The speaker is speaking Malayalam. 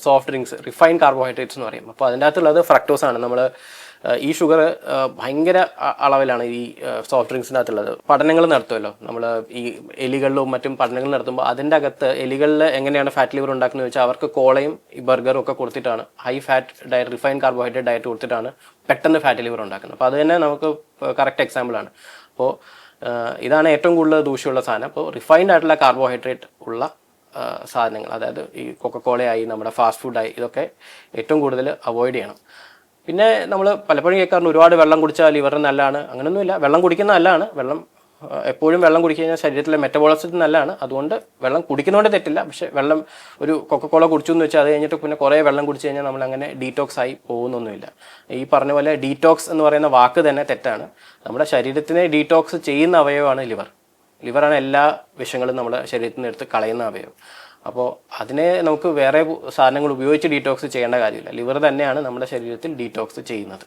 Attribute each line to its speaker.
Speaker 1: സോഫ്റ്റ് ഡ്രിങ്ക്സ് റിഫൈൻഡ് കാർബോഹൈഡ്രേറ്റ്സ് എന്ന് പറയും. അപ്പോൾ അതിൻ്റെ അകത്തുള്ളത് ഫ്രക്ടോസ് ആണ്. നമ്മൾ ഈ ഷുഗർ ഭയങ്കര അളവിലാണ് ഈ സോഫ്റ്റ് ഡ്രിങ്ക്സിനകത്തുള്ളത്. പഠനങ്ങൾ നടത്തുമല്ലോ നമ്മൾ ഈ എലികളിലും മറ്റും പഠനങ്ങൾ നടത്തുമ്പോൾ അതിൻ്റെ അകത്ത് എലികളിൽ എങ്ങനെയാണ് ഫാറ്റ് ലിവർ ഉണ്ടാക്കുന്നത് വെച്ചാൽ അവർക്ക് കോളയും ഈ ബർഗറും ഒക്കെ കൊടുത്തിട്ടാണ് high fat diet refined carbohydrate diet കൊടുത്തിട്ടാണ് പെട്ടെന്ന് ഫാറ്റ് ലിവർ ഉണ്ടാക്കുന്നത്. അപ്പോൾ അത് തന്നെ നമുക്ക് കറക്റ്റ് എക്സാമ്പിളാണ്. അപ്പോൾ ഇതാണ് ഏറ്റവും കൂടുതൽ ദൂഷ്യമുള്ള സാധനം. അപ്പോൾ റിഫൈൻഡ് ആയിട്ടുള്ള കാർബോഹൈഡ്രേറ്റ് ഉള്ള സാധനങ്ങൾ, അതായത് ഈ കൊക്കക്കോളയായി നമ്മുടെ ഫാസ്റ്റ് ഫുഡായി, ഇതൊക്കെ ഏറ്റവും കൂടുതൽ അവോയ്ഡ് ചെയ്യണം. പിന്നെ നമ്മൾ പലപ്പോഴും കേൾക്കാറുണ്ട് ഒരുപാട് വെള്ളം കുടിച്ചാൽ ലിവറിന് നല്ലതാണ്. അങ്ങനെയൊന്നുമില്ല. വെള്ളം കുടിക്കുന്നത് നല്ലതാണ്. എപ്പോഴും വെള്ളം കുടിച്ചു കഴിഞ്ഞാൽ ശരീരത്തിലെ മെറ്റബോളിസത്തിന് നല്ലതാണ്. അതുകൊണ്ട് വെള്ളം കുടിക്കുന്നതുകൊണ്ട് തെറ്റില്ല. പക്ഷേ വെള്ളം ഒരു കൊക്കക്കോള കുടിച്ചു എന്ന് വെച്ചാൽ അത് കഴിഞ്ഞിട്ട് പിന്നെ കുറേ വെള്ളം കുടിച്ചു കഴിഞ്ഞാൽ നമ്മളങ്ങനെ ഡീറ്റോക്സ് ആയി പോകുന്നൊന്നുമില്ല. ഈ പറഞ്ഞ പോലെ ഡീറ്റോക്സ് എന്ന് പറയുന്ന വാക്ക് തന്നെ തെറ്റാണ്. നമ്മുടെ ശരീരത്തിനെ ഡീറ്റോക്സ് ചെയ്യുന്ന അവയവമാണ് ലിവർ. ലിവറാണ് എല്ലാ വിഷങ്ങളും നമ്മുടെ ശരീരത്തിൽ നിന്ന് എടുത്ത് കളയുന്ന അവയവം. അപ്പോൾ അതിനെ നമുക്ക് വേറെ സാധനങ്ങൾ ഉപയോഗിച്ച് ഡീറ്റോക്സ് ചെയ്യേണ്ട കാര്യമില്ല. ലിവർ തന്നെയാണ് നമ്മുടെ ശരീരത്തിൽ ഡീറ്റോക്സ് ചെയ്യുന്നത്.